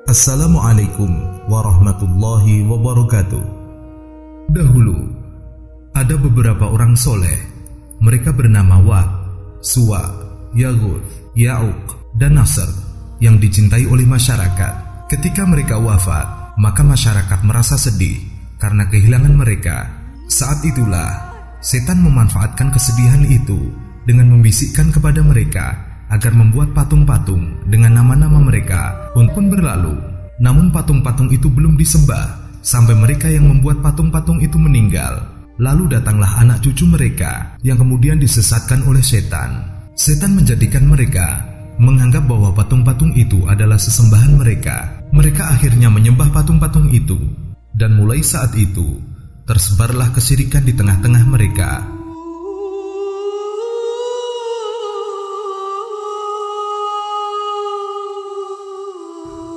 Assalamualaikum warahmatullahi wabarakatuh. Dahulu, ada beberapa orang soleh. Mereka bernama Wad, Suwa, Yaghut, Ya'uq, dan Nasr yang dicintai oleh masyarakat. Ketika mereka wafat, maka masyarakat merasa sedih karena kehilangan mereka. Saat itulah, setan memanfaatkan kesedihan itu dengan membisikkan kepada mereka agar membuat patung-patung dengan nama-nama mereka. Pun berlalu, namun patung-patung itu belum disembah sampai mereka yang membuat patung-patung itu meninggal. Lalu datanglah anak cucu mereka yang kemudian disesatkan oleh setan. Setan menjadikan mereka menganggap bahwa patung-patung itu adalah sesembahan mereka. Mereka akhirnya menyembah patung-patung itu, dan mulai saat itu tersebarlah kesyirikan di tengah-tengah mereka.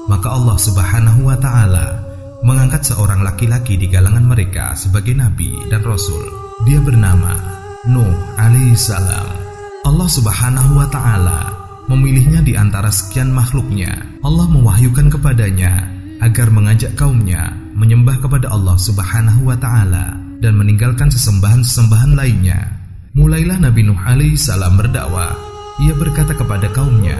Maka Allah Subhanahu wa Ta'ala mengangkat seorang laki-laki di kalangan mereka sebagai nabi dan rasul. Dia bernama Nuh alaihissalam. Allah Subhanahu wa Ta'ala memilihnya di antara sekian makhluknya. Allah mewahyukan kepadanya agar mengajak kaumnya menyembah kepada Allah Subhanahu wa Ta'ala dan meninggalkan sesembahan-sesembahan lainnya. Mulailah Nabi Nuh alaihissalam berdakwah. Ia berkata kepada kaumnya,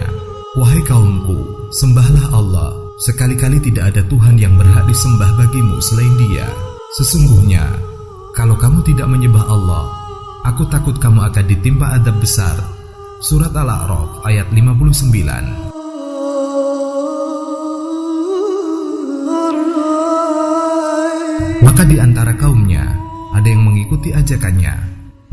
"Wahai kaumku, sembahlah Allah. Sekali-kali tidak ada Tuhan yang berhak disembah bagimu selain Dia. Sesungguhnya, kalau kamu tidak menyembah Allah, aku takut kamu akan ditimpa azab besar." Surat Al-A'raf ayat 59. Maka di antara kaumnya ada yang mengikuti ajakannya.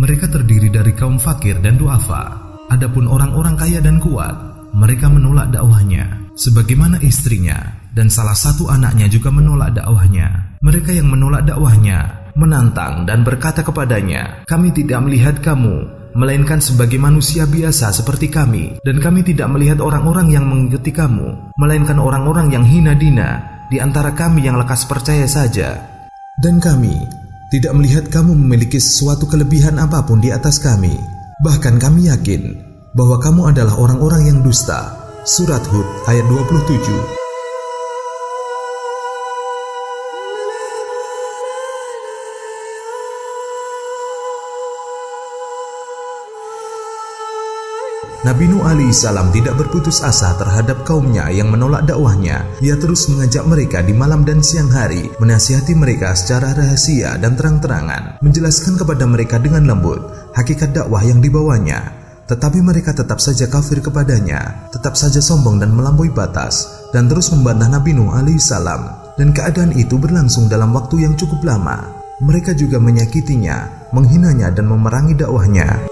Mereka terdiri dari kaum fakir dan duafa. Adapun orang-orang kaya dan kuat, mereka menolak dakwahnya. Sebagaimana istrinya dan salah satu anaknya juga menolak dakwahnya. Mereka yang menolak dakwahnya menantang dan berkata kepadanya, "Kami tidak melihat kamu, melainkan sebagai manusia biasa seperti kami. Dan kami tidak melihat orang-orang yang mengikuti kamu, melainkan orang-orang yang hina dina di antara kami yang lekas percaya saja. Dan kami tidak melihat kamu memiliki sesuatu kelebihan apapun di atas kami. Bahkan kami yakin bahwa kamu adalah orang-orang yang dusta." Surat Hud ayat 27. Nabi Nuh alaihissalam tidak berputus asa terhadap kaumnya yang menolak dakwahnya. Ia terus mengajak mereka di malam dan siang hari, menasihati mereka secara rahasia dan terang-terangan, menjelaskan kepada mereka dengan lembut hakikat dakwah yang dibawanya. Tetapi mereka tetap saja kafir kepadanya, tetap saja sombong dan melampaui batas, dan terus membantah Nabi Nuh alaihissalam. Dan keadaan itu berlangsung dalam waktu yang cukup lama. Mereka juga menyakitinya, menghinanya dan memerangi dakwahnya.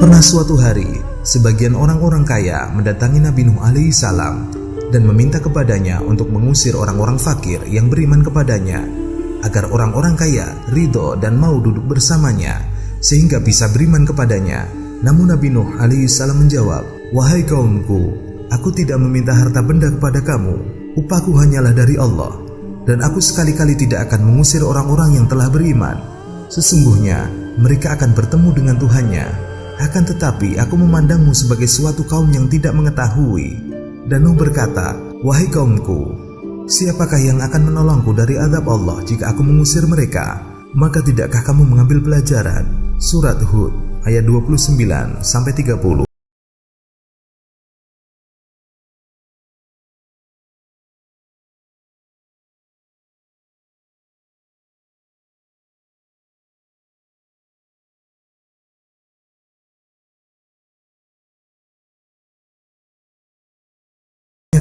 Pernah suatu hari, sebagian orang-orang kaya mendatangi Nabi Nuh alaihissalam dan meminta kepadanya untuk mengusir orang-orang fakir yang beriman kepadanya, agar orang-orang kaya ridho dan mau duduk bersamanya sehingga bisa beriman kepadanya. Namun Nabi Nuh alaihissalam menjawab, "Wahai kaumku, aku tidak meminta harta benda kepada kamu. Upahku hanyalah dari Allah, dan aku sekali-kali tidak akan mengusir orang-orang yang telah beriman. Sesungguhnya mereka akan bertemu dengan Tuhannya. Akan tetapi aku memandangmu sebagai suatu kaum yang tidak mengetahui." Dan Nuh berkata, "Wahai kaumku, siapakah yang akan menolongku dari azab Allah jika aku mengusir mereka? Maka tidakkah kamu mengambil pelajaran?" Surat Hud ayat 29-30.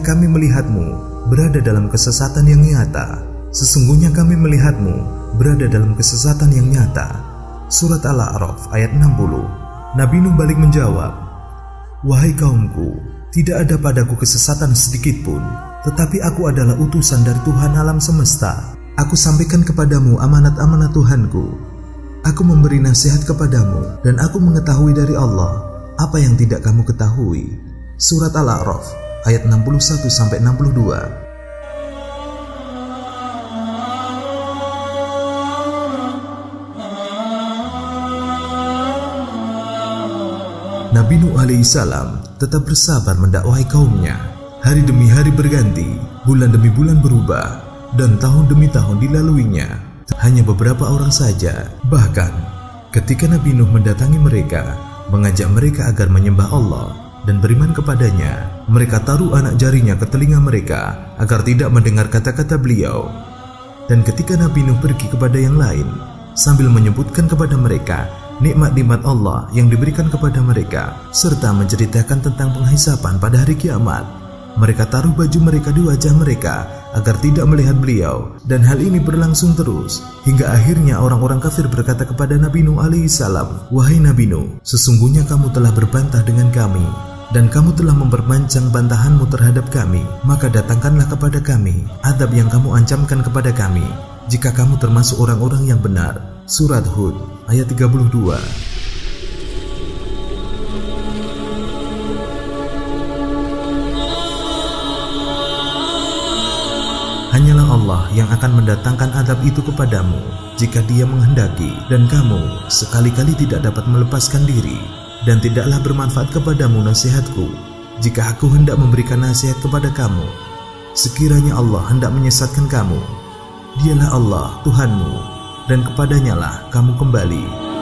"Kami melihatmu berada dalam kesesatan yang nyata. Sesungguhnya kami melihatmu berada dalam kesesatan yang nyata." Surat Al-A'raf ayat 60. Nabi Nuh balik menjawab, "Wahai kaumku, tidak ada padaku kesesatan sedikit pun, tetapi aku adalah utusan dari Tuhan alam semesta. Aku sampaikan kepadamu amanat-amanat Tuhanku. Aku memberi nasihat kepadamu, dan aku mengetahui dari Allah apa yang tidak kamu ketahui." Surat Al-A'raf ayat 61-62. Nabi Nuh alaihissalam tetap bersabar mendakwahi kaumnya. Hari demi hari berganti, bulan demi bulan berubah, dan tahun demi tahun dilaluinya. Hanya beberapa orang saja. Bahkan ketika Nabi Nuh mendatangi mereka, mengajak mereka agar menyembah Allah dan beriman kepadanya, mereka taruh anak jarinya ke telinga mereka agar tidak mendengar kata-kata beliau. Dan ketika Nabi Nuh pergi kepada yang lain, sambil menyebutkan kepada mereka nikmat-nikmat Allah yang diberikan kepada mereka, serta menceritakan tentang penghisapan pada hari kiamat, mereka taruh baju mereka di wajah mereka agar tidak melihat beliau. Dan hal ini berlangsung terus hingga akhirnya orang-orang kafir berkata kepada Nabi Nuh alaihissalam, "Wahai Nabi Nuh, sesungguhnya kamu telah berbantah dengan kami dan kamu telah memperpanjang bantahanmu terhadap kami, maka datangkanlah kepada kami azab yang kamu ancamkan kepada kami, jika kamu termasuk orang-orang yang benar." Surat Hud ayat 32. Hanyalah Allah yang akan mendatangkan azab itu kepadamu jika Dia menghendaki, dan kamu sekali-kali tidak dapat melepaskan diri. Dan tidaklah bermanfaat kepadamu nasihatku jika aku hendak memberikan nasihat kepada kamu. Sekiranya Allah hendak menyesatkan kamu, Dialah Allah Tuhanmu, dan kepadanya lah kamu kembali.